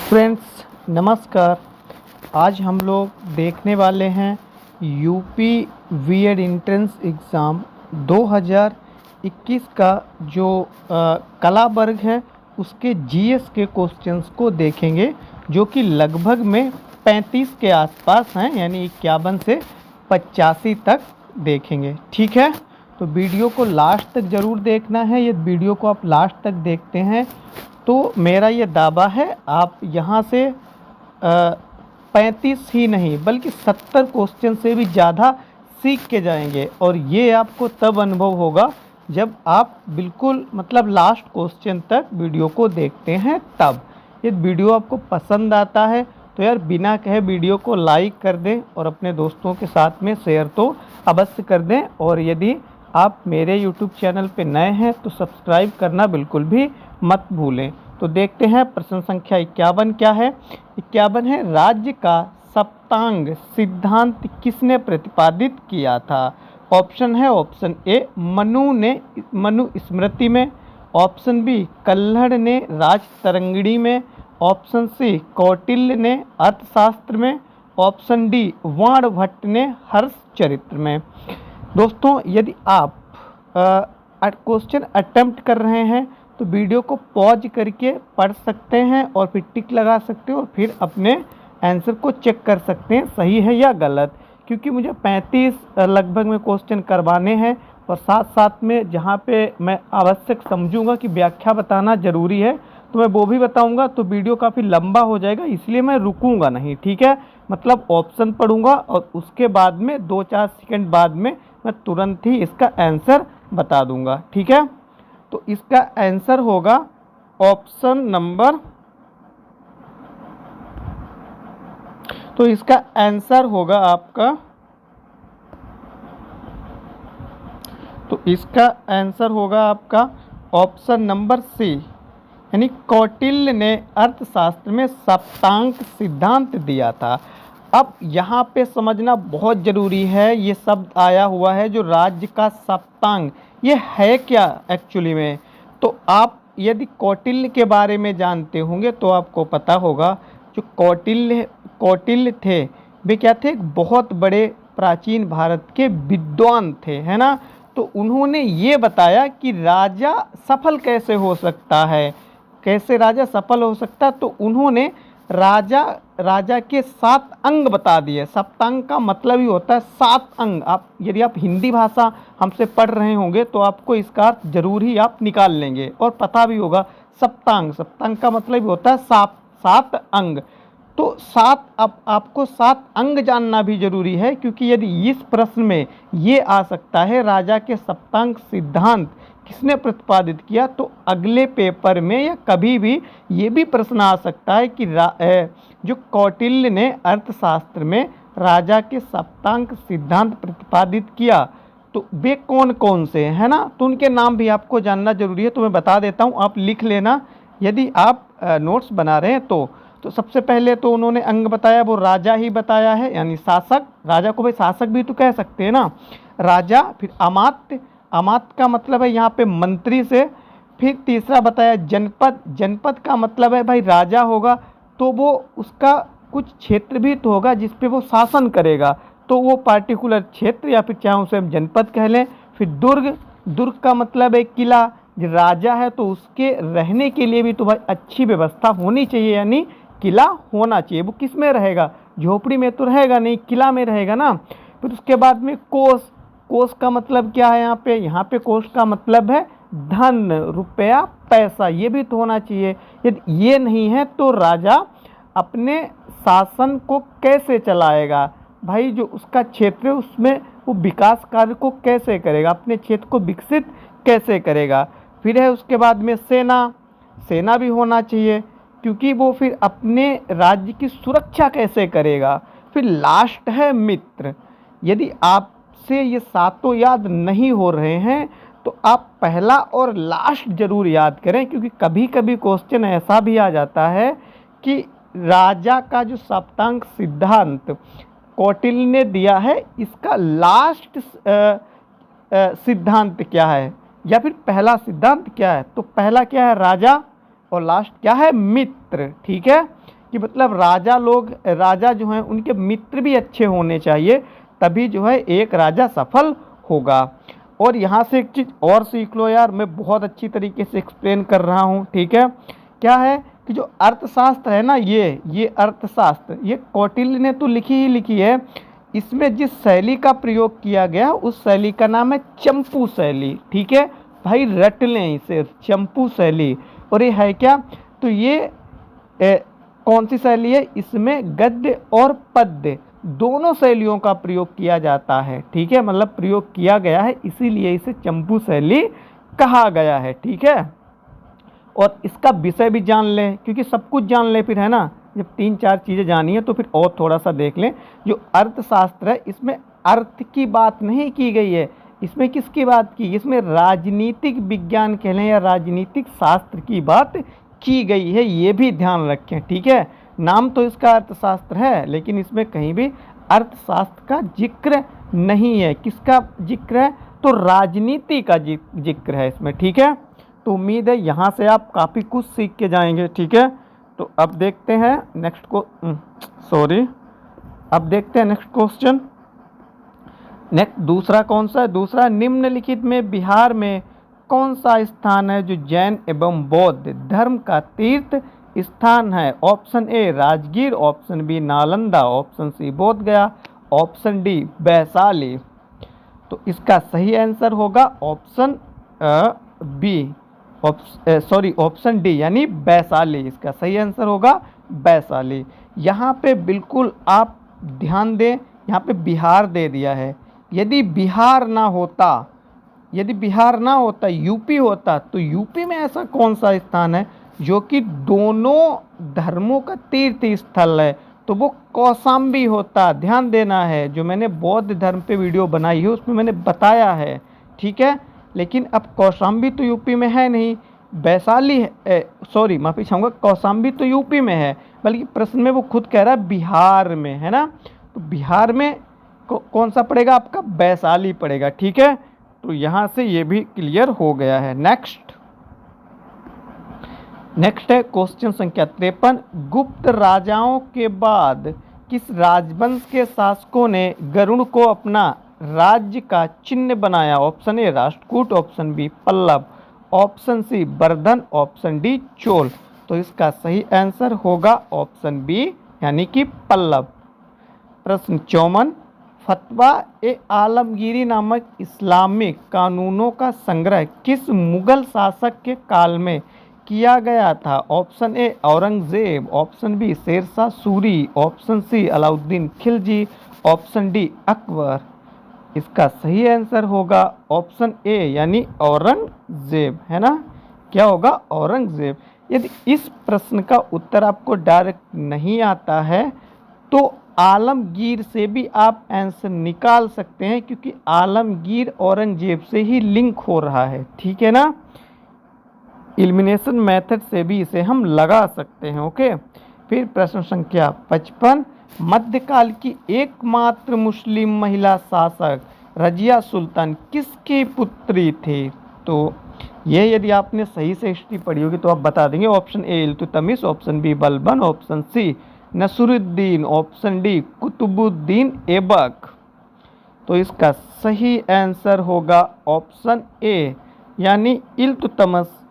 Friends नमस्कार। आज हम लोग देखने वाले हैं यूपी बीएड एंट्रेंस एग्ज़ाम 2021 का जो कला वर्ग है उसके जीएस के क्वेश्चंस को देखेंगे, जो कि लगभग में 35 के आसपास हैं, यानी 51 से 85 तक देखेंगे। ठीक है, तो वीडियो को लास्ट तक ज़रूर देखना है। ये वीडियो को आप लास्ट तक देखते हैं तो मेरा ये दावा है आप यहाँ से 35 ही नहीं बल्कि 70 क्वेश्चन से भी ज़्यादा सीख के जाएंगे। और ये आपको तब अनुभव होगा जब आप बिल्कुल लास्ट क्वेश्चन तक वीडियो को देखते हैं। तब ये वीडियो आपको पसंद आता है तो यार बिना कहे वीडियो को लाइक कर दें और अपने दोस्तों के साथ में शेयर तो अवश्य कर दें। और यदि आप मेरे यूट्यूब चैनल पे नए हैं तो सब्सक्राइब करना बिल्कुल भी मत भूलें। तो देखते हैं प्रश्न संख्या 51 क्या है। 51 है, राज्य का सप्तांग सिद्धांत किसने प्रतिपादित किया था। ऑप्शन है, ऑप्शन ए मनु स्मृति में, ऑप्शन बी कल्हड़ ने राजतरंगिणी में, ऑप्शन सी कौटिल्य ने अर्थशास्त्र में, ऑप्शन डी वाणभट्ट ने हर्षचरित्र में। दोस्तों यदि आप क्वेश्चन अटेम्प्ट कर रहे हैं तो वीडियो को पॉज करके पढ़ सकते हैं और फिर टिक लगा सकते हो और फिर अपने आंसर को चेक कर सकते हैं सही है या गलत, क्योंकि मुझे 35 लगभग में क्वेश्चन करवाने हैं। और साथ साथ में जहाँ पे मैं आवश्यक समझूंगा कि व्याख्या बताना ज़रूरी है तो मैं वो भी बताऊंगा, तो वीडियो काफ़ी लंबा हो जाएगा, इसलिए मैं रुकूंगा नहीं। ठीक है, ऑप्शन पढ़ूंगा और उसके बाद में 2-4 सेकंड बाद में मैं तुरंत ही इसका आंसर बता दूंगा। ठीक है, तो इसका आंसर होगा ऑप्शन नंबर, तो इसका आंसर होगा आपका, तो इसका आंसर होगा आपका ऑप्शन नंबर सी, यानी कौटिल्य ने अर्थशास्त्र में सप्तांक सिद्धांत दिया था। अब यहाँ पे समझना बहुत ज़रूरी है, ये शब्द आया हुआ है जो राज्य का सप्तांग, ये है क्या एक्चुअली में। तो आप यदि कौटिल्य के बारे में जानते होंगे तो आपको पता होगा जो कौटिल्य थे वे क्या थे, एक बहुत बड़े प्राचीन भारत के विद्वान थे, है ना। तो उन्होंने ये बताया कि राजा सफल कैसे हो सकता है, कैसे राजा सफल हो सकता, तो उन्होंने राजा के 7 अंग बता दिए। सप्तांग का मतलब ही होता है 7 अंग। यदि आप हिंदी भाषा हमसे पढ़ रहे होंगे तो आपको इसका अर्थ जरूर ही आप निकाल लेंगे और पता भी होगा। सप्तांग का मतलब ही होता है 7 अंग। तो 7, अब आपको 7 अंग जानना भी जरूरी है, क्योंकि यदि इस प्रश्न में ये आ सकता है राजा के सप्तांग सिद्धांत किसने प्रतिपादित किया, तो अगले पेपर में या कभी भी ये भी प्रश्न आ सकता है कि जो कौटिल्य ने अर्थशास्त्र में राजा के सप्तांक सिद्धांत प्रतिपादित किया तो वे कौन कौन से हैं, है ना। तो उनके नाम भी आपको जानना जरूरी है, तो मैं बता देता हूँ, आप लिख लेना यदि आप नोट्स बना रहे हैं तो सबसे पहले तो उन्होंने अंग बताया, वो राजा ही बताया है, यानी शासक। राजा को भाई शासक भी तो कह सकते हैं ना, राजा। फिर अमात्य का मतलब है यहाँ पे मंत्री से। फिर तीसरा बताया जनपद का मतलब है भाई राजा होगा तो वो उसका कुछ क्षेत्र भी तो होगा जिस पे वो शासन करेगा, तो वो पार्टिकुलर क्षेत्र या फिर चाहे उसे हम जनपद कह लें। फिर दुर्ग का मतलब है किला। राजा है तो उसके रहने के लिए भी तो भाई अच्छी व्यवस्था होनी चाहिए, यानी किला होना चाहिए। वो किस में रहेगा, झोपड़ी में तो रहेगा नहीं, किला में रहेगा ना। फिर उसके बाद में कोष का मतलब क्या है, यहाँ पे कोष का मतलब है धन, रुपया, पैसा, ये भी तो होना चाहिए। यदि ये नहीं है तो राजा अपने शासन को कैसे चलाएगा, भाई जो उसका क्षेत्र है उसमें वो विकास कार्य को कैसे करेगा, अपने क्षेत्र को विकसित कैसे करेगा। फिर है उसके बाद में सेना भी होना चाहिए, क्योंकि वो फिर अपने राज्य की सुरक्षा कैसे करेगा। फिर लास्ट है मित्र। यदि आपसे ये 7 याद नहीं हो रहे हैं तो आप पहला और लास्ट जरूर याद करें, क्योंकि कभी कभी क्वेश्चन ऐसा भी आ जाता है कि राजा का जो सप्तांग सिद्धांत कौटिल्य ने दिया है, इसका लास्ट सिद्धांत क्या है या फिर पहला सिद्धांत क्या है। तो पहला क्या है राजा और लास्ट क्या है मित्र। ठीक है, कि मतलब राजा जो हैं उनके मित्र भी अच्छे होने चाहिए, तभी जो है एक राजा सफल होगा। और यहाँ से एक चीज़ और सीख लो यार, मैं बहुत अच्छी तरीके से एक्सप्लेन कर रहा हूँ, ठीक है। क्या है कि जो अर्थशास्त्र है ना, ये अर्थशास्त्र ये कौटिल्य ने तो लिखी ही लिखी है। इसमें जिस शैली का प्रयोग किया गया उस शैली का नाम है चंपू शैली, ठीक है भाई, रट लें इसे, चंपू शैली। और ये है क्या, तो ये कौन सी शैली है, इसमें गद्य और पद्य दोनों शैलियों का प्रयोग किया जाता है, ठीक है, मतलब प्रयोग किया गया है, इसीलिए इसे चंपू शैली कहा गया है, ठीक है। और इसका विषय भी जान लें, क्योंकि सब कुछ जान लें फिर, है ना, जब 3-4 चीज़ें जानी है तो फिर और थोड़ा सा देख लें। जो अर्थशास्त्र है इसमें अर्थ की बात नहीं की गई है, इसमें किसकी बात की, इसमें राजनीतिक विज्ञान कह लें या राजनीतिक शास्त्र की बात की गई है, ये भी ध्यान रखें, ठीक है। नाम तो इसका अर्थशास्त्र है, लेकिन इसमें कहीं भी अर्थशास्त्र का जिक्र नहीं है। किसका जिक्र है, तो राजनीति का जिक्र है इसमें, ठीक है। तो उम्मीद है यहाँ से आप काफ़ी कुछ सीख के जाएंगे, ठीक है। तो अब देखते हैं नेक्स्ट क्वेश्चन। नेक्स्ट दूसरा कौन सा है, दूसरा, निम्नलिखित में बिहार में कौन सा स्थान है जो जैन एवं बौद्ध धर्म का तीर्थ स्थान है। Option A Rajgir, option B Nalanda, option C Bodh Gaya, option D Vaishali. तो इसका सही आंसर होगा ऑप्शन बी, ऑप्शन डी यानी वैशाली, इसका सही आंसर होगा वैशाली। यहाँ पे बिल्कुल आप ध्यान दें, यहाँ पे बिहार दे दिया है, यदि बिहार ना होता यूपी होता, तो यूपी में ऐसा कौन सा स्थान है जो कि दोनों धर्मों का तीर्थ स्थल है, तो वो कौशाम्बी होता। ध्यान देना है, जो मैंने बौद्ध धर्म पे वीडियो बनाई है उसमें मैंने बताया है, ठीक है। लेकिन अब कौशाम्बी तो यूपी में है नहीं, वैशाली माफ़ी चाहूँगा, कौशाम्बी तो यूपी में है, बल्कि प्रश्न में वो खुद कह रहा है बिहार में, है ना। तो बिहार में कौन सा पड़ेगा आपका, वैशाली पड़ेगा, ठीक है। तो यहाँ से ये भी क्लियर हो गया है। नेक्स्ट है क्वेश्चन संख्या 53। गुप्त राजाओं के बाद किस राजवंश के शासकों ने गरुड़ को अपना राज्य का चिन्ह बनाया। Option A Rashtrakuta, option B Pallava, option C Vardhan, option D Chola. तो इसका सही आंसर होगा ऑप्शन बी यानी कि पल्लव। प्रश्न 54। फतवा ए आलमगीरी नामक इस्लामिक कानूनों का संग्रह किस मुगल शासक के काल में किया गया था। Option A Aurangzeb, option B Sher Shah Suri, option C Alauddin Khilji, option D Akbar. इसका सही आंसर होगा ऑप्शन ए यानी औरंगजेब, है ना। क्या होगा, औरंगजेब। यदि इस प्रश्न का उत्तर आपको डायरेक्ट नहीं आता है तो आलमगीर से भी आप आंसर निकाल सकते हैं, क्योंकि आलमगीर औरंगजेब से ही लिंक हो रहा है, ठीक है ना। एलिमिनेशन मेथड से भी इसे हम लगा सकते हैं, ओके। फिर प्रश्न संख्या 55। मध्यकाल की एकमात्र मुस्लिम महिला शासक रजिया सुल्तान किसकी पुत्री थी। तो ये यदि आपने सही से हिस्ट्री पढ़ी होगी तो आप बता देंगे। Option A Iltutmish, option B Balban, option C Nasiruddin, option D Qutbuddin Aibak. तो इसका सही आंसर होगा ऑप्शन ए यानी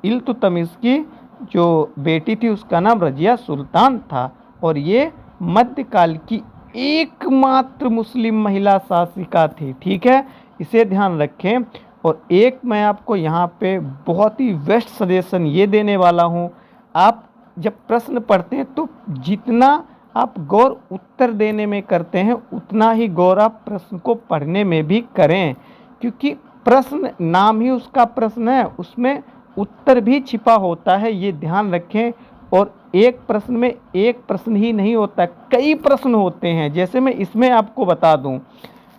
इल्तुतमिश की जो बेटी थी उसका नाम रजिया सुल्तान था, और ये मध्यकाल की एकमात्र मुस्लिम महिला शासिका थी, ठीक है, इसे ध्यान रखें। और एक मैं आपको यहाँ पे बहुत ही बेस्ट सजेशन ये देने वाला हूँ, आप जब प्रश्न पढ़ते हैं तो जितना आप गौर उत्तर देने में करते हैं उतना ही गौर आप प्रश्न को पढ़ने में भी करें, क्योंकि प्रश्न नाम ही उसका प्रश्न है, उसमें उत्तर भी छिपा होता है, ये ध्यान रखें। और एक प्रश्न में एक प्रश्न ही नहीं होता, कई प्रश्न होते हैं। जैसे मैं इसमें आपको बता दूं,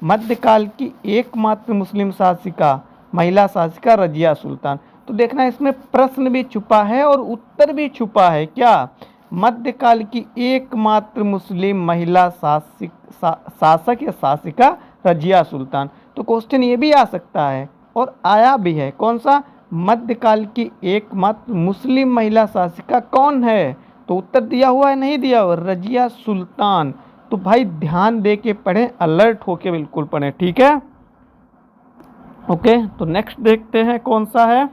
मध्यकाल की एकमात्र मुस्लिम शासिका महिला शासिका रजिया सुल्तान, तो देखना इसमें प्रश्न भी छुपा है और उत्तर भी छुपा है। क्या, मध्यकाल की एकमात्र मुस्लिम महिला शासक या शासिका रजिया सुल्तान। तो क्वेश्चन ये भी आ सकता है और आया भी है, कौन सा, मध्यकाल की एकमात्र मुस्लिम महिला शासिका कौन है, तो उत्तर दिया हुआ है, नहीं दिया हुआ, रजिया सुल्तान। तो भाई ध्यान दे के पढ़ें, अलर्ट होके बिल्कुल पढ़ें, ठीक है। ओके, तो नेक्स्ट देखते हैं कौन सा है।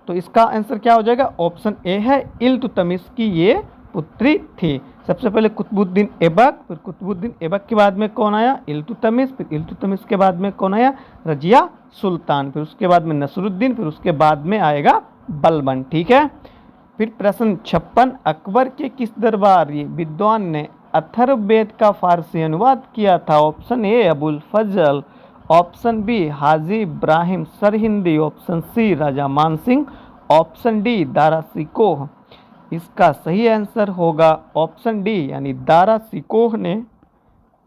तो इसका आंसर क्या हो जाएगा, ऑप्शन ए है, इल्तुतमिश की ये पुत्री थी। सबसे पहले कुतुबुद्दीन ऐबक, फिर कुतुबुद्दीन ऐबक के बाद में कौन आया, इल्तुतमिश, फिर इल्तुतमिश के बाद में कौन आया, रजिया सुल्तान, फिर उसके बाद में नसरुद्दीन, फिर उसके बाद में आएगा बलबन, ठीक है। फिर प्रश्न 56, अकबर के किस दरबारी विद्वान ने अथर्ववेद का फारसी अनुवाद किया था। Option A Abul Fazl, option B Haji Ibrahim Sirhindi, option C Raja Man Singh, option D Dara Shikoh. इसका सही आंसर होगा ऑप्शन डी यानी दारा सिकोह ने,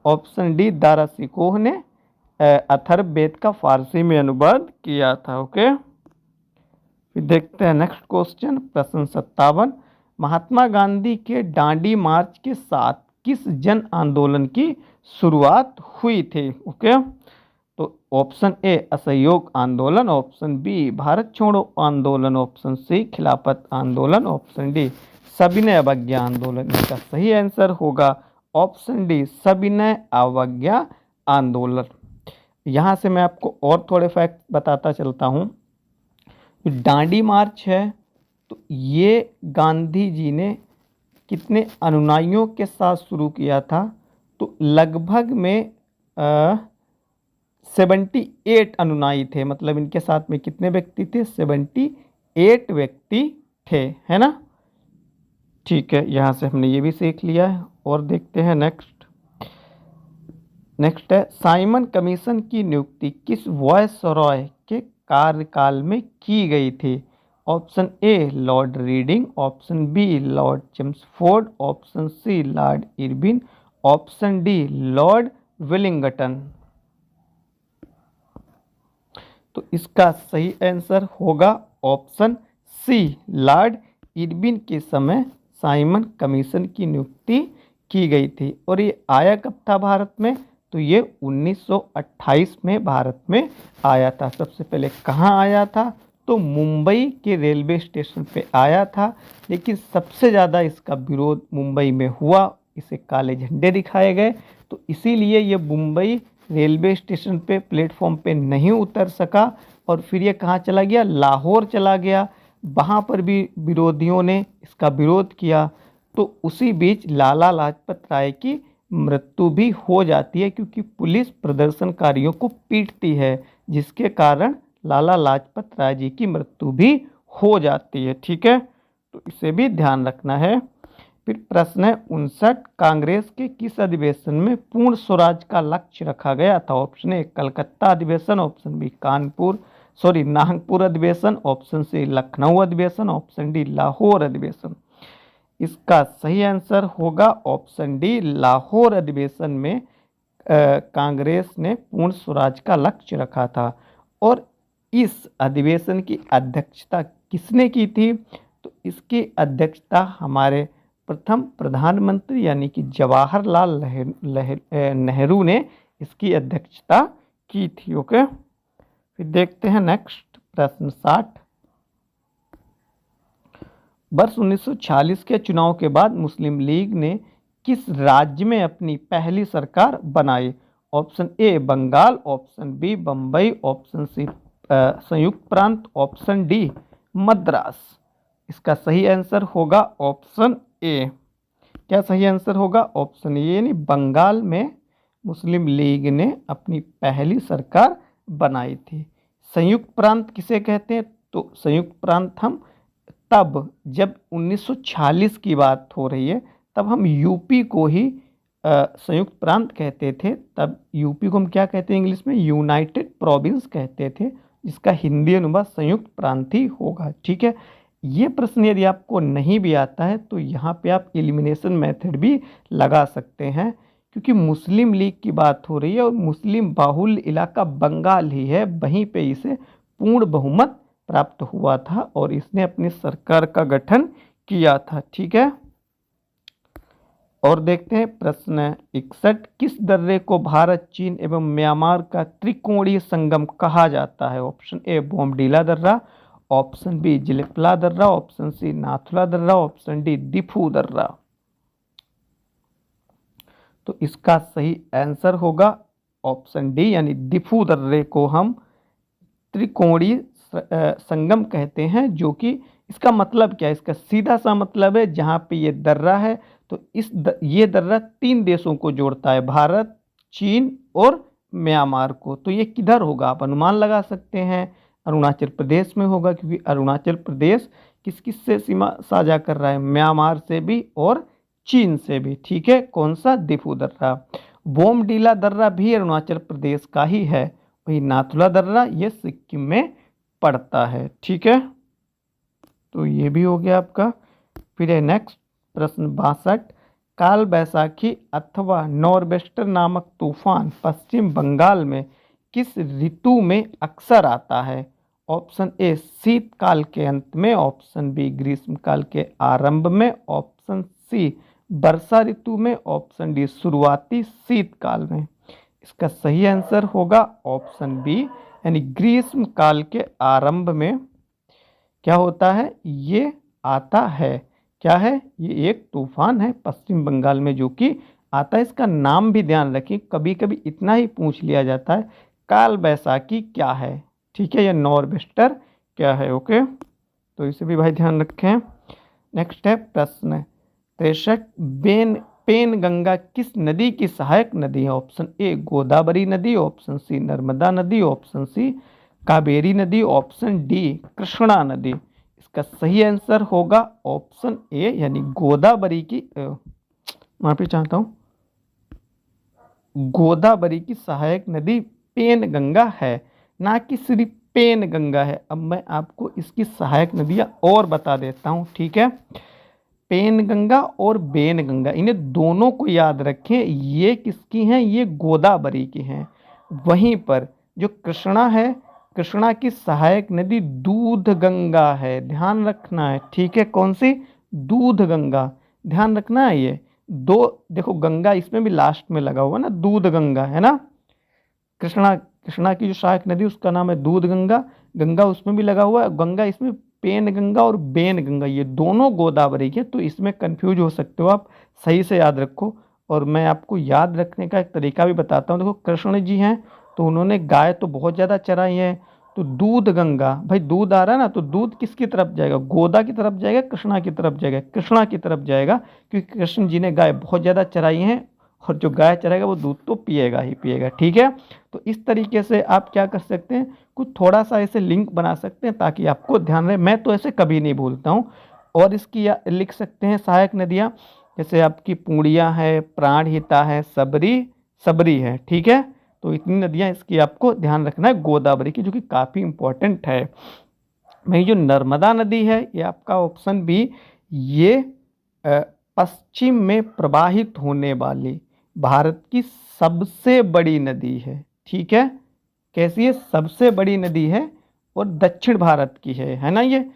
ऑप्शन डी दारा सिकोह ने अथर्ववेद का फारसी में अनुवाद किया था। ओके, फिर देखते हैं नेक्स्ट क्वेश्चन, प्रश्न 57, महात्मा गांधी के दांडी मार्च के साथ किस जन आंदोलन की शुरुआत हुई थी। ओके, तो ऑप्शन ए असहयोग आंदोलन, ऑप्शन बी भारत छोड़ो आंदोलन, ऑप्शन सी खिलाफत आंदोलन, ऑप्शन डी सविनय अवज्ञा आंदोलन। इसका सही आंसर होगा ऑप्शन डी सविनय अवज्ञा आंदोलन। यहाँ से मैं आपको और थोड़े फैक्ट बताता चलता हूँ। दांडी मार्च है तो ये गांधी जी ने कितने अनुयायियों के साथ शुरू किया था, तो लगभग में 78 अनुयायी थे, मतलब इनके साथ में कितने व्यक्ति थे, 78 व्यक्ति थे, है ना। ठीक है, यहाँ से हमने ये भी सीख लिया है। और देखते हैं नेक्स्ट है, साइमन कमीशन की नियुक्ति किस वायसरॉय के कार्यकाल में की गई थी। Option A Lord Reading, option B Lord Chelmsford, option C Lord Irwin, option D Lord Wellington. तो इसका सही आंसर होगा ऑप्शन सी, लॉर्ड इरविन के समय साइमन कमीशन की नियुक्ति की गई थी। और ये आया कब था भारत में, तो ये 1928 में भारत में आया था। सबसे पहले कहाँ आया था, तो मुंबई के रेलवे स्टेशन पे आया था, लेकिन सबसे ज़्यादा इसका विरोध मुंबई में हुआ, इसे काले झंडे दिखाए गए, तो इसीलिए ये मुंबई रेलवे स्टेशन पे प्लेटफॉर्म पे नहीं उतर सका। और फिर ये कहाँ चला गया, लाहौर चला गया, वहाँ पर भी विरोधियों ने इसका विरोध किया। तो उसी बीच लाला लाजपत राय की मृत्यु भी हो जाती है, क्योंकि पुलिस प्रदर्शनकारियों को पीटती है, जिसके कारण लाला लाजपत राय जी की मृत्यु भी हो जाती है। ठीक है, तो इसे भी ध्यान रखना है। फिर प्रश्न है 59, कांग्रेस के किस अधिवेशन में पूर्ण स्वराज का लक्ष्य रखा गया था। ऑप्शन ए कलकत्ता अधिवेशन, ऑप्शन बी नागपुर अधिवेशन, ऑप्शन सी लखनऊ अधिवेशन, ऑप्शन डी लाहौर अधिवेशन। इसका सही आंसर होगा ऑप्शन डी, लाहौर अधिवेशन में कांग्रेस ने पूर्ण स्वराज का लक्ष्य रखा था। और इस अधिवेशन की अध्यक्षता किसने की थी, तो इसकी अध्यक्षता हमारे प्रथम प्रधानमंत्री यानी कि जवाहरलाल नेहरू ने इसकी अध्यक्षता की थी। ओके, फिर देखते हैं नेक्स्ट प्रश्न 60, वर्ष 1946 के चुनाव के बाद मुस्लिम लीग ने किस राज्य में अपनी पहली सरकार बनाई। Option A Bengal, option B Bombay, option C संयुक्त प्रांत, ऑप्शन डी मद्रास। इसका सही आंसर होगा ऑप्शन ए। क्या सही आंसर होगा, ऑप्शन ए यानी बंगाल में मुस्लिम लीग ने अपनी पहली सरकार बनाई थी। संयुक्त प्रांत किसे कहते हैं, तो संयुक्त प्रांत हम तब जब 1946 की बात हो रही है तब हम यूपी को ही संयुक्त प्रांत कहते थे। तब यूपी को हम क्या कहते हैं इंग्लिश में, यूनाइटेड प्रोविंस कहते थे, जिसका हिंदी अनुवाद संयुक्त प्रांत ही होगा। ठीक है, ये प्रश्न यदि आपको नहीं भी आता है तो यहाँ पे आप एलिमिनेशन मेथड भी लगा सकते हैं, क्योंकि मुस्लिम लीग की बात हो रही है और मुस्लिम बाहुल इलाका बंगाल ही है, वहीं पे इसे पूर्ण बहुमत प्राप्त हुआ था और इसने अपनी सरकार का गठन किया था। ठीक है, और देखते हैं प्रश्न 61, किस दर्रे को भारत, चीन एवं म्यांमार का त्रिकोणीय संगम कहा जाता है। ऑप्शन ए बोमडीला दर्रा, ऑप्शन बी जिलेफला दर्रा, ऑप्शन सी नाथुला दर्रा, ऑप्शन डी दिफू दर्रा। तो इसका सही आंसर होगा ऑप्शन डी यानी दिफू दर्रे को हम त्रिकोणीय संगम कहते हैं, जो कि इसका मतलब क्या है, इसका सीधा सा मतलब है जहाँ पे ये दर्रा है तो ये दर्रा 3 देशों को जोड़ता है, भारत, चीन और म्यांमार को। तो ये किधर होगा आप अनुमान लगा सकते हैं, अरुणाचल प्रदेश में होगा, क्योंकि अरुणाचल प्रदेश किस किस से सीमा साझा कर रहा है, म्यांमार से भी और चीन से भी। ठीक है, कौन सा, दिफू दर्रा। बोमडीला दर्रा भी अरुणाचल प्रदेश का ही है, वही नाथुला दर्रा ये सिक्किम में पड़ता है। ठीक है, तो ये भी हो गया आपका। फिर है नेक्स्ट प्रश्न 62, काल बैसाखी अथवा नॉरवेस्टर नामक तूफान पश्चिम बंगाल में किस ऋतु में अक्सर आता है? ऑप्शन ए शीतकाल के अंत में, ऑप्शन बी ग्रीष्मकाल के आरंभ में, ऑप्शन सी वर्षा ऋतु में, ऑप्शन डी शुरुआती शीतकाल में। इसका सही आंसर होगा ऑप्शन बी यानी ग्रीष्मकाल के आरंभ में क्या होता है, ये आता है। क्या है, ये एक तूफान है पश्चिम बंगाल में जो कि आता है। इसका नाम भी ध्यान रखें, कभी कभी इतना ही पूछ लिया जाता है काल बैसाखी क्या है, ठीक है, या नॉरवेस्टर क्या है। ओके, तो इसे भी भाई ध्यान रखें। नेक्स्ट है प्रश्न 63, पेनगंगा किस नदी की सहायक नदी है? ऑप्शन ए गोदावरी नदी, ऑप्शन सी नर्मदा नदी, ऑप्शन सी कावेरी नदी, ऑप्शन डी कृष्णा नदी। इसका सही आंसर होगा ऑप्शन ए यानी गोदावरी की, माफी चाहता हूँ, गोदावरी की सहायक नदी पेनगंगा है, ना कि सिर्फ पेनगंगा है। अब मैं आपको इसकी सहायक नदियाँ और बता देता हूँ। ठीक है, पेनगंगा और बेनगंगा, इन्हें दोनों को याद रखें, ये किसकी हैं, ये गोदावरी की हैं। वहीं पर जो कृष्णा है, कृष्णा की सहायक नदी दूध गंगा है, ध्यान रखना है। ठीक है, कौन सी, दूध गंगा, ध्यान रखना है। ये दो देखो, गंगा इसमें भी लास्ट में लगा हुआ ना, दूध गंगा है ना, कृष्णा की जो सहायक नदी उसका नाम है दूध गंगा, गंगा उसमें भी लगा हुआ है, गंगा इसमें, पेन गंगा और बेन गंगा ये दोनों गोदावरी के। तो इसमें कंफ्यूज हो सकते हो आप, सही से याद रखो। और मैं आपको याद रखने का एक तरीका भी बताता हूँ। देखो कृष्ण जी हैं तो उन्होंने गाय तो बहुत ज़्यादा चराई है, तो दूध गंगा, भाई दूध आ रहा है ना, तो दूध किसकी तरफ जाएगा, गोदा की तरफ जाएगा, कृष्णा की तरफ जाएगा, कृष्णा की तरफ जाएगा, क्योंकि कृष्ण जी ने गाय बहुत ज़्यादा चराई हैं और जो गाय चराएगा वो दूध तो पिएगा ही पिएगा। ठीक है, तो इस तरीके से आप क्या कर सकते हैं, कुछ थोड़ा सा ऐसे लिंक बना सकते हैं ताकि आपको ध्यान रहे। मैं तो ऐसे कभी नहीं भूलता हूँ। और इसकी लिख सकते हैं सहायक नदियाँ, जैसे आपकी पूर्णिया है, प्राणहिता है, सबरी है। ठीक है, तो इतनी नदियाँ इसकी आपको ध्यान रखना है गोदावरी की, जो कि काफ़ी इंपॉर्टेंट है। वही जो नर्मदा नदी है, ये आपका ऑप्शन बी, ये पश्चिम में प्रवाहित होने वाली भारत की सबसे बड़ी नदी है। ठीक है, कैसी है, सबसे बड़ी नदी है और दक्षिण भारत की है ना। ये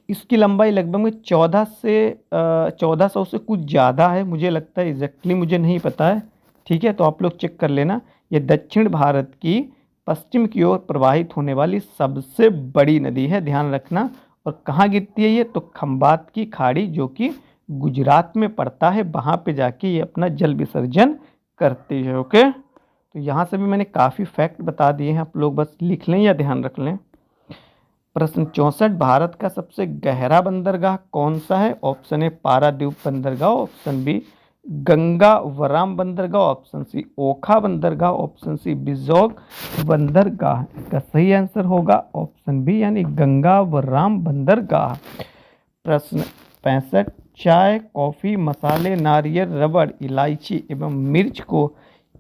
इसकी लंबाई लगभग 1400 से कुछ ज़्यादा है, मुझे लगता है, एग्जैक्टली मुझे नहीं पता है। ठीक है, तो आप लोग चेक कर लेना। ये दक्षिण भारत की पश्चिम की ओर प्रवाहित होने वाली सबसे बड़ी नदी है, ध्यान रखना। और कहाँ गिरती है ये, तो खंबात की खाड़ी जो कि गुजरात में पड़ता है, वहाँ पे जाके ये अपना जल विसर्जन करती है। ओके, तो यहाँ से भी मैंने काफ़ी फैक्ट बता दिए हैं, आप लोग बस लिख लें या ध्यान रख लें। प्रश्न 64, भारत का सबसे गहरा बंदरगाह कौन सा है? ऑप्शन ए पारादीप बंदरगाह, ऑप्शन बी गंगावराम बंदरगाह, ऑप्शन सी ओखा बंदरगाह, ऑप्शन सी बिजोग बंदरगाह। इसका सही आंसर होगा ऑप्शन बी यानी गंगावराम बंदरगाह। प्रश्न 65, चाय, कॉफ़ी, मसाले, नारियल, रबड़, इलायची एवं मिर्च को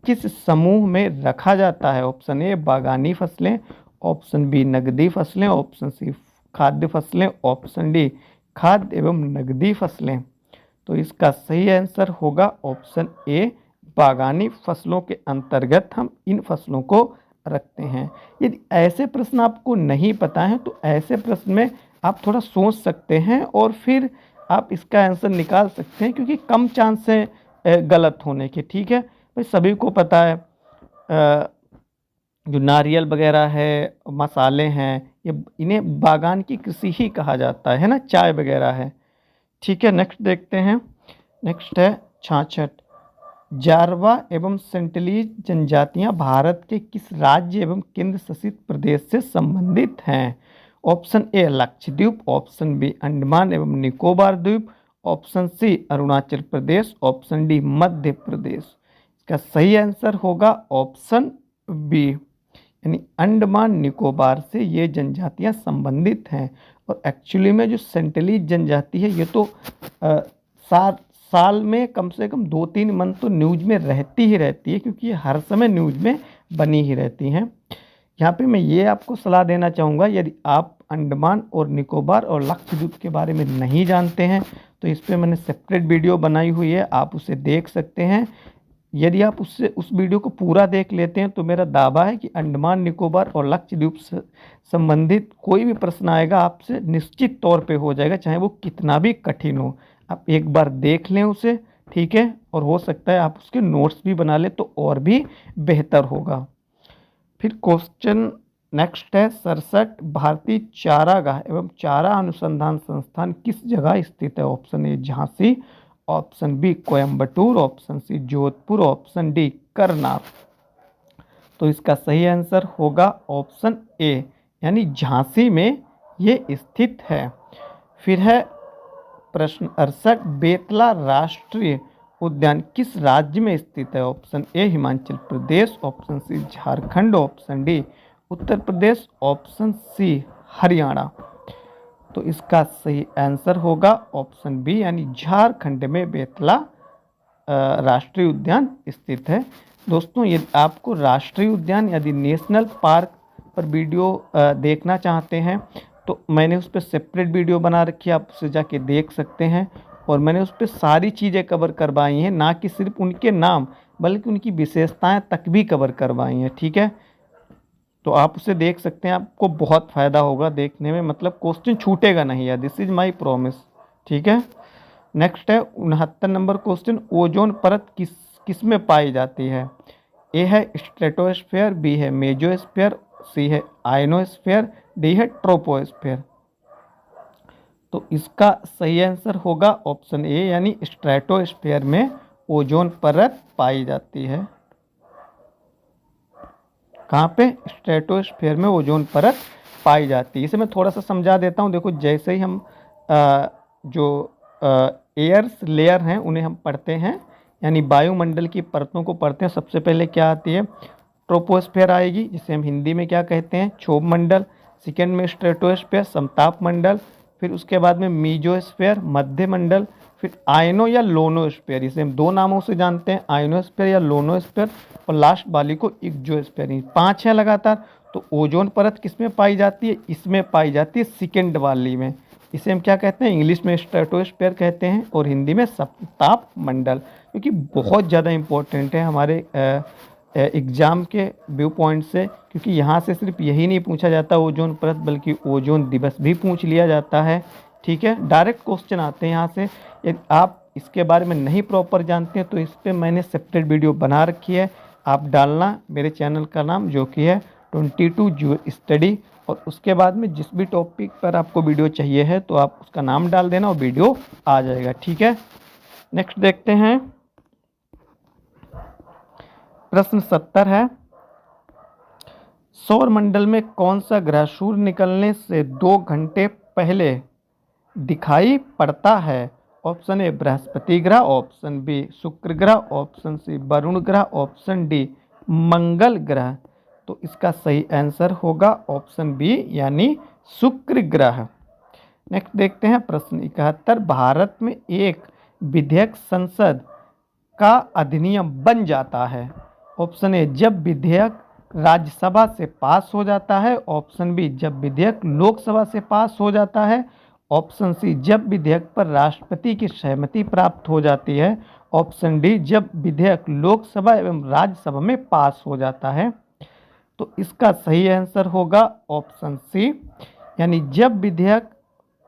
किस समूह में रखा जाता है? ऑप्शन ए बागानी फसलें, ऑप्शन बी नगदी फसलें, ऑप्शन सी खाद्य फसलें, ऑप्शन डी खाद्य एवं नगदी फसलें। तो इसका सही आंसर होगा ऑप्शन ए, बागानी फसलों के अंतर्गत हम इन फसलों को रखते हैं। यदि ऐसे प्रश्न आपको नहीं पता है तो ऐसे प्रश्न में आप थोड़ा सोच सकते हैं और फिर आप इसका आंसर निकाल सकते हैं, क्योंकि कम चांस है गलत होने के। ठीक है भाई, सभी को पता है जो नारियल वगैरह है, मसाले हैं, ये इन्हें बागान की कृषि ही कहा जाता है ना, चाय वगैरह है। ठीक है, नेक्स्ट देखते हैं। नेक्स्ट है 66, जारवा एवं सेंटलीज जनजातियां भारत के किस राज्य एवं केंद्र शासित प्रदेश से संबंधित हैं? Option A Lakshadweep, option B Andaman एवं निकोबार द्वीप, option C Arunachal Pradesh, option D Madhya Pradesh. इसका सही आंसर होगा ऑप्शन बी, यानी अंडमान निकोबार से ये जनजातियां संबंधित हैं। और एक्चुअली में जो सेंटलीज जनजाति है ये तो साल में कम से कम 2-3 मंथ तो न्यूज में रहती ही रहती है, क्योंकि ये हर समय न्यूज में बनी ही रहती हैं। यहाँ पे मैं ये आपको सलाह देना चाहूँगा, यदि आप अंडमान और निकोबार और लक्षद्वीप के बारे में नहीं जानते हैं तो इस पर मैंने सेपरेट वीडियो बनाई हुई है, आप उसे देख सकते हैं। यदि आप उस वीडियो को पूरा देख लेते हैं तो मेरा दावा है कि अंडमान निकोबार और लक्षद्वीप से संबंधित कोई भी प्रश्न आएगा आपसे निश्चित तौर पे हो जाएगा, चाहे वो कितना भी कठिन हो। आप एक बार देख लें उसे, ठीक है, और हो सकता है आप उसके नोट्स भी बना लें तो और भी बेहतर होगा। फिर क्वेश्चन नेक्स्ट है 67, भारतीय चारागाह एवं चारा अनुसंधान संस्थान किस जगह स्थित है? Option A Jhansi, option B Coimbatore, option C Jodhpur, option D Karnal. तो इसका सही आंसर होगा ऑप्शन ए, यानी झांसी में ये स्थित है। फिर है प्रश्न 68, बेतला राष्ट्रीय उद्यान किस राज्य में स्थित है? Option A Himachal Pradesh, option C Jharkhand, option D Uttar Pradesh, option C Haryana. तो इसका सही आंसर होगा ऑप्शन बी, यानी झारखंड में बेतला राष्ट्रीय उद्यान स्थित है। दोस्तों, यदि आपको राष्ट्रीय उद्यान यदि नेशनल पार्क पर वीडियो देखना चाहते हैं तो मैंने उस पर सेपरेट वीडियो बना रखी है, आप उसे जाके देख सकते हैं। और मैंने उस पर सारी चीज़ें कवर करवाई हैं, ना कि सिर्फ उनके नाम बल्कि उनकी विशेषताएं तक भी कवर करवाई हैं। ठीक है, तो आप उसे देख सकते हैं, आपको बहुत फ़ायदा होगा देखने में, मतलब क्वेश्चन छूटेगा नहीं है, दिस इज माय प्रॉमिस। ठीक है, नेक्स्ट है 69 नंबर क्वेश्चन, ओजोन परत किस में पाई जाती है? ए है स्ट्रेटोस्फेयर, बी है मेजोस्फेयर, सी है आयनोस्फेयर, डी है ट्रोपोस्फेयर। तो इसका सही आंसर होगा ऑप्शन ए, यानी स्ट्रेटोस्फेयर में ओजोन परत पाई जाती है। कहाँ पे? स्ट्रेटोस्फेयर में ओजोन परत पाई जाती है। इसे मैं थोड़ा सा समझा देता हूँ। देखो, जैसे ही हम जो एयर्स लेयर हैं उन्हें हम पढ़ते हैं, यानी वायुमंडल की परतों को पढ़ते हैं, सबसे पहले क्या आती है? ट्रोपोस्फेयर आएगी, जिसे हम हिंदी में क्या कहते हैं? क्षोभ मंडल। सेकेंड में स्ट्रेटोस्फेयर, समताप मंडल। फिर उसके बाद में मीजोस्फेयर, मध्य मंडल। फिर आयनो या लोनोस्फेयर, इसे हम दो नामों से जानते हैं, आयनोस्फेयर या लोनोस्फेयर। और लास्ट वाली को इग्जोस्फेयर। 5 हैं लगातार। तो ओजोन परत किस में पाई जाती है? इसमें पाई जाती है सेकेंड वाली में। इसे हम क्या कहते हैं? इंग्लिश में स्ट्रेटोस्फेयर कहते हैं और हिंदी में समताप मंडल, क्योंकि बहुत ज़्यादा इम्पोर्टेंट है हमारे एग्ज़ाम के व्यू पॉइंट से, क्योंकि यहाँ से सिर्फ यही नहीं पूछा जाता ओजोन परत, बल्कि ओजोन दिवस भी पूछ लिया जाता है। ठीक है, डायरेक्ट क्वेश्चन आते हैं यहाँ से। यदि आप इसके बारे में नहीं प्रॉपर जानते हैं तो इस पर मैंने सेपरेट वीडियो बना रखी है, आप डालना मेरे चैनल का नाम, जो कि है 22 जो स्टडी। और उसके बाद में जिस भी टॉपिक पर आपको वीडियो चाहिए है तो आप उसका नाम डाल देना और वीडियो आ जाएगा। ठीक है, नेक्स्ट देखते हैं। प्रश्न 70 है, सौर मंडल में कौन सा ग्रह सूर्य निकलने से 2 घंटे पहले दिखाई पड़ता है? ऑप्शन ए बृहस्पति ग्रह, ऑप्शन बी शुक्र ग्रह, ऑप्शन सी वरुण ग्रह, ऑप्शन डी मंगल ग्रह। तो इसका सही आंसर होगा ऑप्शन बी, यानी शुक्र ग्रह। नेक्स्ट देखते हैं प्रश्न 71, भारत में एक विधेयक संसद का अधिनियम बन जाता है? ऑप्शन ए जब विधेयक राज्यसभा से पास हो जाता है, ऑप्शन बी जब विधेयक लोकसभा से पास हो जाता है, ऑप्शन सी जब विधेयक पर राष्ट्रपति की सहमति प्राप्त हो जाती है, ऑप्शन डी जब विधेयक लोकसभा एवं राज्यसभा में पास हो जाता है। तो इसका सही आंसर होगा ऑप्शन सी, यानी जब विधेयक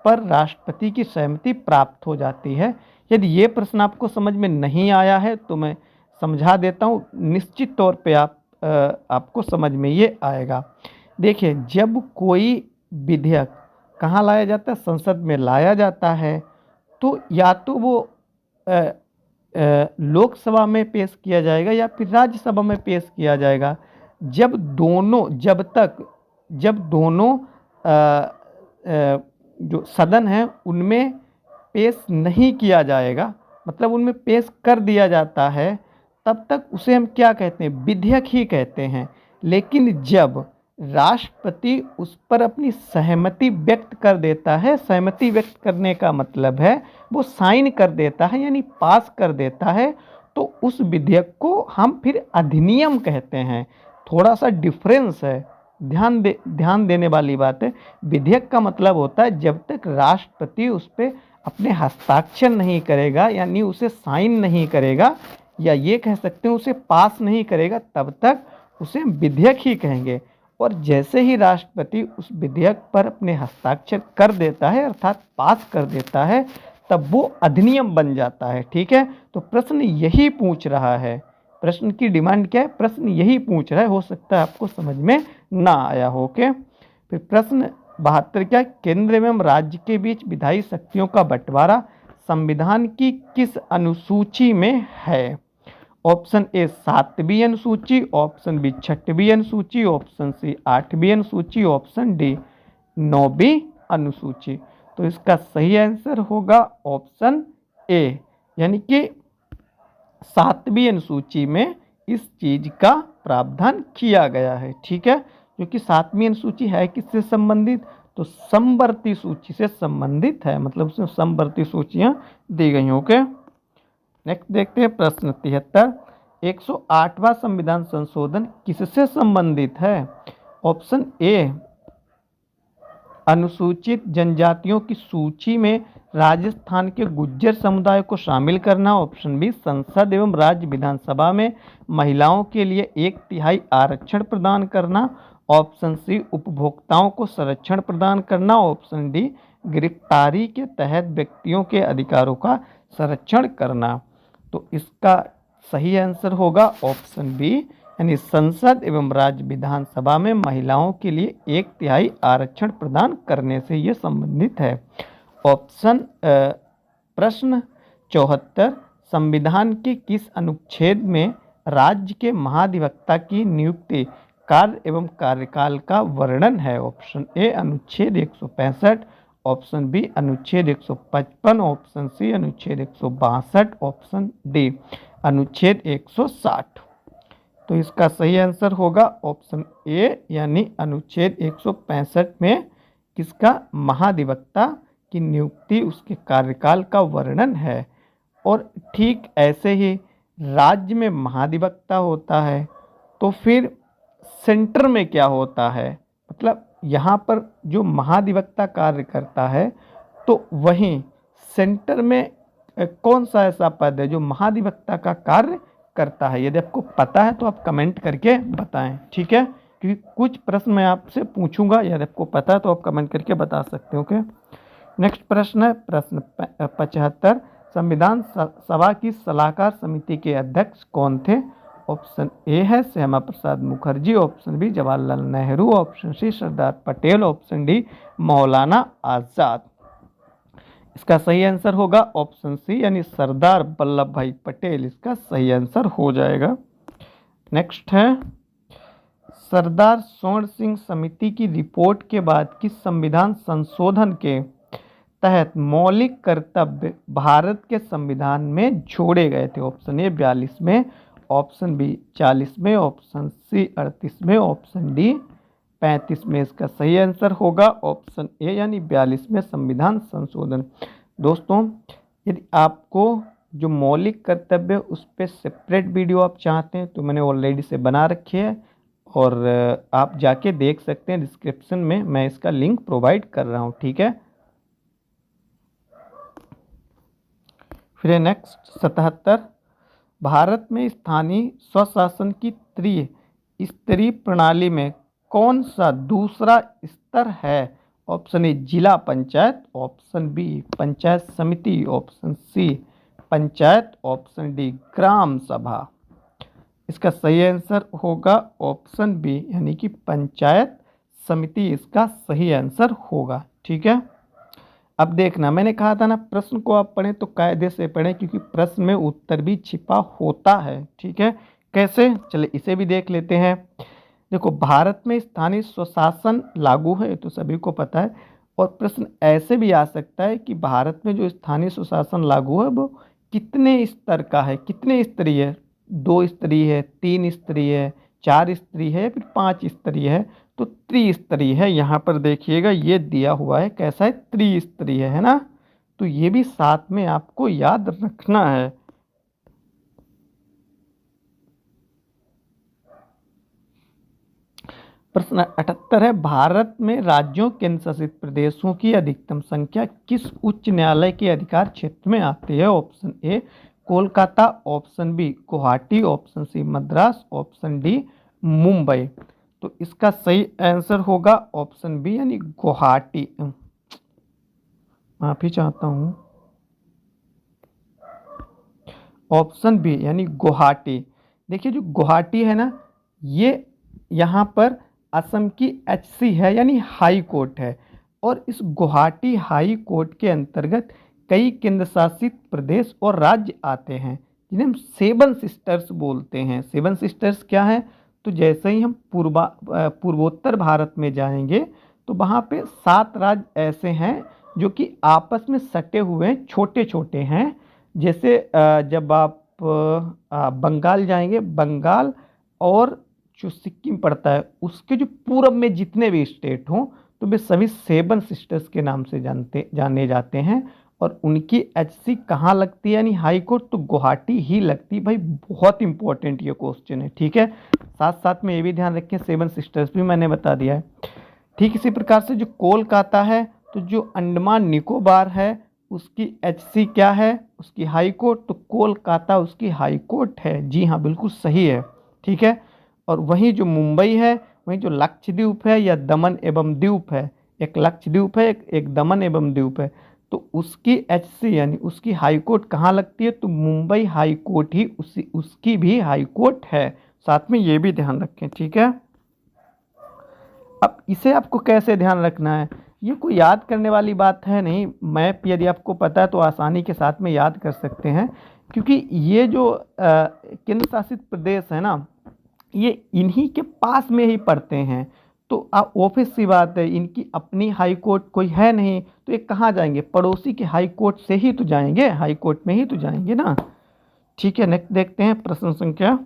पर राष्ट्रपति की सहमति प्राप्त हो जाती है। यदि ये प्रश्न आपको समझ में नहीं आया है तो मैं समझा देता हूँ, निश्चित तौर पे आप आपको समझ में ये आएगा। देखिए, जब कोई विधेयक कहाँ लाया जाता है, संसद में लाया जाता है, तो या तो वो लोकसभा में पेश किया जाएगा या फिर राज्यसभा में पेश किया जाएगा। जब दोनों जो सदन है उनमें पेश नहीं किया जाएगा, मतलब उनमें पेश कर दिया जाता है, तब तक उसे हम क्या कहते हैं, विधेयक ही कहते हैं। लेकिन जब राष्ट्रपति उस पर अपनी सहमति व्यक्त कर देता है, सहमति व्यक्त करने का मतलब है वो साइन कर देता है यानी पास कर देता है, तो उस विधेयक को हम फिर अधिनियम कहते हैं। थोड़ा सा डिफरेंस है, ध्यान देने वाली बात है। विधेयक का मतलब होता है जब तक राष्ट्रपति उस पर अपने हस्ताक्षर नहीं करेगा, यानी उसे साइन नहीं करेगा, या ये कह सकते हैं उसे पास नहीं करेगा, तब तक उसे विधेयक ही कहेंगे। और जैसे ही राष्ट्रपति उस विधेयक पर अपने हस्ताक्षर कर देता है, अर्थात पास कर देता है, तब वो अधिनियम बन जाता है। ठीक है, तो प्रश्न यही पूछ रहा है, प्रश्न की डिमांड क्या है, प्रश्न यही पूछ रहा है। हो सकता है आपको समझ में ना आया हो। ओके, फिर प्रश्न 72 क्या, केंद्र एवं राज्य के बीच विधायी शक्तियों का बंटवारा संविधान की किस अनुसूची में है? ऑप्शन ए 7वीं अनुसूची, ऑप्शन बी 6वीं अनुसूची, ऑप्शन सी 8वीं अनुसूची, ऑप्शन डी 9वीं अनुसूची। तो इसका सही आंसर होगा ऑप्शन ए, यानी कि 7वीं अनुसूची में इस चीज का प्रावधान किया गया है। ठीक है, क्योंकि 7वीं अनुसूची है किससे संबंधित, तो समवर्ती सूची से संबंधित है, मतलब उसमें समवर्ती सूचियां दी गई हैं। ओके, नेक्स्ट देखते हैं प्रश्न 73, 108वां संविधान संशोधन किससे संबंधित है? ऑप्शन ए अनुसूचित जनजातियों की सूची में राजस्थान के गुज्जर समुदाय को शामिल करना, ऑप्शन बी संसद एवं राज्य विधानसभा में महिलाओं के लिए 1/3 आरक्षण प्रदान करना, ऑप्शन सी उपभोक्ताओं को संरक्षण प्रदान करना, ऑप्शन डी गिरफ्तारी के तहत व्यक्तियों के अधिकारों का संरक्षण करना। तो इसका सही आंसर होगा ऑप्शन बी, यानी संसद एवं राज्य विधानसभा में महिलाओं के लिए 1/3 आरक्षण प्रदान करने से ये संबंधित है। ऑप्शन प्रश्न 74, संविधान के किस अनुच्छेद में राज्य के महाधिवक्ता की नियुक्ति, कार्य एवं कार्यकाल का वर्णन है? ऑप्शन ए अनुच्छेद 165, ऑप्शन बी अनुच्छेद 155, ऑप्शन सी अनुच्छेद 162, ऑप्शन डी अनुच्छेद 160। तो इसका सही आंसर होगा ऑप्शन ए, यानी अनुच्छेद 165 में किसका, महाधिवक्ता की नियुक्ति, उसके कार्यकाल का वर्णन है। और ठीक ऐसे ही राज्य में महाधिवक्ता होता है, तो फिर सेंटर में क्या होता है, मतलब यहाँ पर जो महाधिवक्ता कार्य करता है, तो वहीं सेंटर में कौन सा ऐसा पद है जो महाधिवक्ता का कार्य करता है? यदि आपको पता है तो आप कमेंट करके बताएं। ठीक है, क्योंकि कुछ प्रश्न मैं आपसे पूछूंगा, यदि आपको पता है तो आप कमेंट करके बता सकते हो। ओके, नेक्स्ट प्रश्न है प्रश्न 75, संविधान सभा की सलाहकार समिति के अध्यक्ष कौन थे? ऑप्शन ए है Shyama Prasad Mukherjee, option B Jawaharlal Nehru, option C Sardar Patel, option D Maulana Azad. इसका सही आंसर होगा ऑप्शन सी, यानी सरदार वल्लभ भाई पटेल इसका सही आंसर हो जाएगा। नेक्स्ट है, सरदार स्वर्ण सिंह समिति की रिपोर्ट के बाद किस संविधान संशोधन के तहत मौलिक कर्तव्य भारत के संविधान में जोड़े गए थे? ऑप्शन ए 42 में, ऑप्शन बी 40 में, ऑप्शन सी 38 में, ऑप्शन डी 35 में। इसका सही आंसर होगा ऑप्शन ए, यानी 42 में संविधान संशोधन। दोस्तों, यदि आपको जो मौलिक कर्तव्य उस पर सेपरेट वीडियो आप चाहते हैं तो मैंने ऑलरेडी से बना रखी है, और आप जाके देख सकते हैं, डिस्क्रिप्शन में मैं इसका लिंक प्रोवाइड कर रहा हूँ। ठीक है, फिर नेक्स्ट 77, भारत में स्थानीय स्वशासन की त्रिस्तरीय प्रणाली में कौन सा दूसरा स्तर है? ऑप्शन ए जिला panchayat, option B Panchayat Samiti, option C panchayat, option D Gram Sabha. इसका सही आंसर होगा ऑप्शन बी, यानी कि पंचायत समिति इसका सही आंसर होगा। ठीक है, अब देखना, मैंने कहा था ना प्रश्न को आप पढ़ें तो कायदे से पढ़ें, क्योंकि प्रश्न में उत्तर भी छिपा होता है। ठीक है, कैसे, चले इसे भी देख लेते हैं। देखो, भारत में स्थानीय स्वशासन लागू है, ये तो सभी को पता है। और प्रश्न ऐसे भी आ सकता है कि भारत में जो स्थानीय स्वशासन लागू है वो कितने स्तर का है, कितने स्तरीय है, 2 स्तरीय है, 3 स्तरीय है, 4 स्तरीय है, या फिर 5 स्तरीय है। तो त्रिस्तरीय है, यहाँ पर देखिएगा ये दिया हुआ है, कैसा है, त्रिस्तरीय है ना। तो ये भी साथ में आपको याद रखना है। प्रश्न 78 है, भारत में राज्यों केंद्र शासित प्रदेशों की अधिकतम संख्या किस उच्च न्यायालय के अधिकार क्षेत्र में आती है? Option A Kolkata, option B Guwahati, option C Madras, option D Mumbai. तो इसका सही आंसर होगा ऑप्शन बी, यानी गुवाहाटी। माफी चाहता हूं, ऑप्शन बी यानी गुवाहाटी। देखिए, जो गुवाहाटी है ना, ये यहाँ पर असम की एचसी है, यानी हाई कोर्ट है। और इस गुवाहाटी हाई कोर्ट के अंतर्गत कई केंद्र शासित प्रदेश और राज्य आते हैं, जिन्हें हम 7 सिस्टर्स बोलते हैं। 7 सिस्टर्स क्या है? तो जैसे ही हम पूर्वोत्तर भारत में जाएंगे तो वहाँ पे 7 राज्य ऐसे हैं जो कि आपस में सटे हुए हैं, छोटे छोटे हैं। जैसे जब आप बंगाल जाएंगे, बंगाल और जो सिक्किम पड़ता है उसके जो पूरब में जितने भी स्टेट हों, तो वे सभी 7 सिस्टर्स के नाम से जाने जाते हैं। और उनकी एचसी कहाँ लगती है, यानी हाई कोर्ट, तो गुवाहाटी ही लगती है। भाई बहुत इंपॉर्टेंट ये क्वेश्चन है। ठीक है, साथ साथ में ये भी ध्यान रखें, 7 सिस्टर्स भी मैंने बता दिया है। ठीक इसी प्रकार से जो कोलकाता है, तो जो अंडमान निकोबार है उसकी एचसी क्या है, उसकी हाई कोर्ट, तो कोलकाता उसकी हाई कोर्ट है। जी हाँ, बिल्कुल सही है। ठीक है, और वहीं जो मुंबई है, वहीं जो लक्षद्वीप है या दमन एवं द्वीप है, एक लक्षद्वीप है, एक दमन एवं द्वीप है, तो उसकी एचसी यानी उसकी हाई कोर्ट कहाँ लगती है? तो मुंबई हाई कोर्ट ही उसकी भी हाई कोर्ट है। साथ में ये भी ध्यान रखें। ठीक है, अब इसे आपको कैसे ध्यान रखना है, ये कोई याद करने वाली बात है नहीं। मैप यदि आपको पता है तो आसानी के साथ में याद कर सकते हैं, क्योंकि ये जो केंद्र शासित प्रदेश है ना, ये इन्हीं के पास में ही पड़ते हैं। तो आप ऑफिस सी बात है, इनकी अपनी हाई कोर्ट कोई है नहीं, तो ये कहाँ जाएंगे? पड़ोसी के हाई कोर्ट से ही तो जाएंगे, हाई कोर्ट में ही तो जाएंगे ना। ठीक है, नेक्स्ट देखते हैं प्रश्न संख्या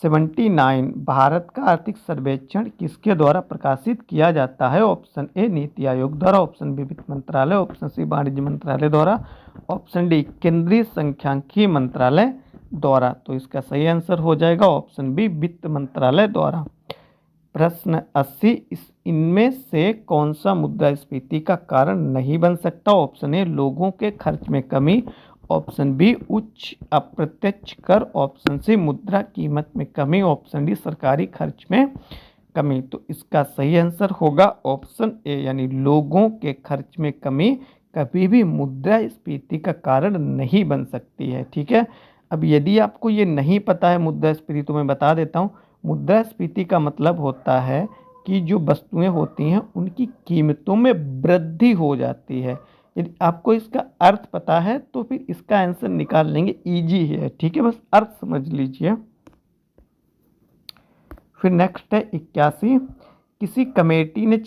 79। भारत का आर्थिक सर्वेक्षण किसके द्वारा प्रकाशित किया जाता है? ऑप्शन ए नीति आयोग द्वारा, ऑप्शन बी वित्त मंत्रालय, ऑप्शन सी वाणिज्य मंत्रालय द्वारा, ऑप्शन डी केंद्रीय सांख्यिकी मंत्रालय द्वारा। तो इसका सही आंसर हो जाएगा ऑप्शन बी वित्त मंत्रालय द्वारा। प्रश्न 80, इनमें से कौन सा मुद्रास्फीति का कारण नहीं बन सकता? ऑप्शन ए लोगों के खर्च में कमी, ऑप्शन बी उच्च अप्रत्यक्ष कर, ऑप्शन सी मुद्रा कीमत में कमी, ऑप्शन डी सरकारी खर्च में कमी। तो इसका सही आंसर होगा ऑप्शन ए, यानी लोगों के खर्च में कमी कभी भी मुद्रास्फीति का कारण नहीं बन सकती है। ठीक है, अब यदि आपको ये नहीं पता है मुद्रास्फीति, तो मैं बता देता हूँ। मुद्रास्फीति का मतलब होता है कि जो वस्तुएं होती हैं उनकी कीमतों में वृद्धि हो जाती है। यदि आपको इसका अर्थ पता है तो फिर इसका आंसर निकाल लेंगे, इजी है। ठीक है, बस अर्थ समझ लीजिए। फिर नेक्स्ट है 81, किसी कमेटी ने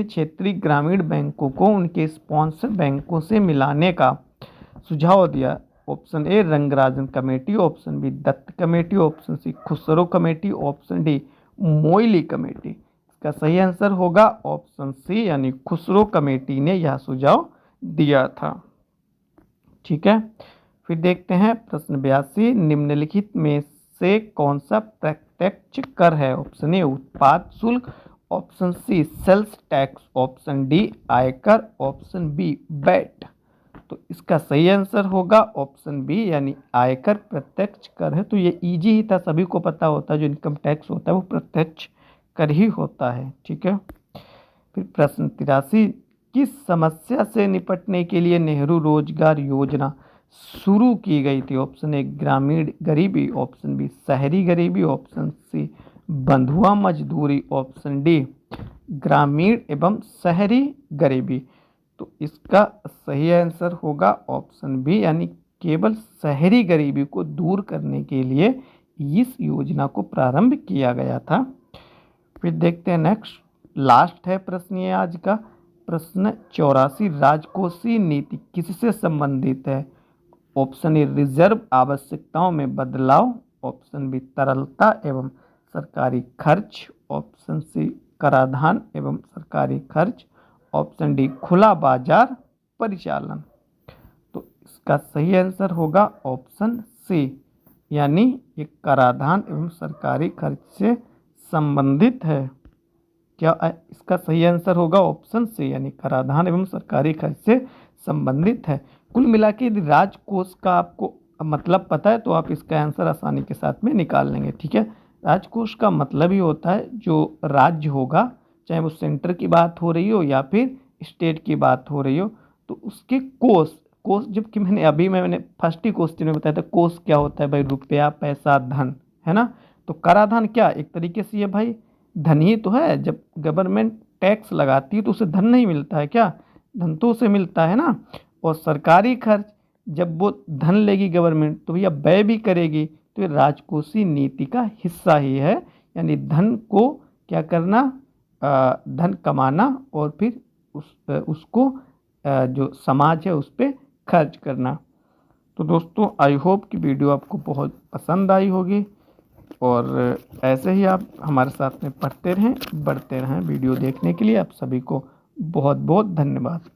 क्षेत्रीय ग्रामीण बैंकों को उनके स्पॉन्सर बैंकों से मिलाने का सुझाव दिया। Option A Rangarajan committee, option B Dutt committee, option C Khusro committee, option D Moily committee. इसका सही आंसर होगा ऑप्शन सी, यानी खुसरो कमेटी ने यह सुझाव दिया था। ठीक है, फिर देखते हैं प्रश्न 82, निम्नलिखित में से कौन सा प्रत्यक्ष कर है? ऑप्शन ए उत्पाद शुल्क, option C sales tax, option D आयकर, ऑप्शन बी वैट। तो इसका सही आंसर होगा ऑप्शन बी, यानी आयकर प्रत्यक्ष कर है। तो ये इजी ही था, सभी को पता होता है जो इनकम टैक्स होता है वो प्रत्यक्ष कर ही होता है। ठीक है, फिर प्रश्न 83, किस समस्या से निपटने के लिए नेहरू रोजगार योजना शुरू की गई थी? ऑप्शन ए ग्रामीण गरीबी, ऑप्शन बी शहरी गरीबी, ऑप्शन सी बंधुआ मजदूरी, ऑप्शन डी ग्रामीण एवं शहरी गरीबी। तो इसका सही आंसर होगा ऑप्शन बी, यानी केवल शहरी गरीबी को दूर करने के लिए इस योजना को प्रारंभ किया गया था। फिर देखते हैं नेक्स्ट, लास्ट है प्रश्न ये आज का। प्रश्न 84, राजकोषीय नीति किससे संबंधित है? ऑप्शन ए रिजर्व आवश्यकताओं में बदलाव, ऑप्शन बी तरलता एवं सरकारी खर्च, ऑप्शन सी कराधान एवं सरकारी खर्च, ऑप्शन डी खुला बाजार परिचालन। तो इसका सही आंसर होगा ऑप्शन सी, यानी ये कराधान एवं सरकारी खर्च से संबंधित है। क्या इसका सही आंसर होगा ऑप्शन सी, यानी कराधान एवं सरकारी खर्च से संबंधित है। कुल मिला के यदि राजकोष का आपको मतलब पता है तो आप इसका आंसर आसानी के साथ में निकाल लेंगे। ठीक है, राजकोष का मतलब ही होता है जो राज्य होगा, चाहे वो सेंटर की बात हो रही हो या फिर स्टेट की बात हो रही हो, तो उसके कोष जबकि मैंने फर्स्ट ही क्वेश्चन में बताया था कोष क्या होता है भाई, रुपया पैसा धन, है ना। तो कराधान क्या एक तरीके से ये भाई धन ही तो है। जब गवर्नमेंट टैक्स लगाती है तो उसे धन नहीं मिलता है क्या, धन तो उसे मिलता है ना। और सरकारी खर्च जब वो धन लेगी गवर्नमेंट तो भैया व्यय भी करेगी, तो ये राजकोषीय नीति का हिस्सा ही है, यानी धन को क्या करना, धन कमाना और फिर उसको जो समाज है उस पर खर्च करना। तो दोस्तों आई होप कि वीडियो आपको बहुत पसंद आई होगी और ऐसे ही आप हमारे साथ में पढ़ते रहें बढ़ते रहें। वीडियो देखने के लिए आप सभी को बहुत बहुत धन्यवाद।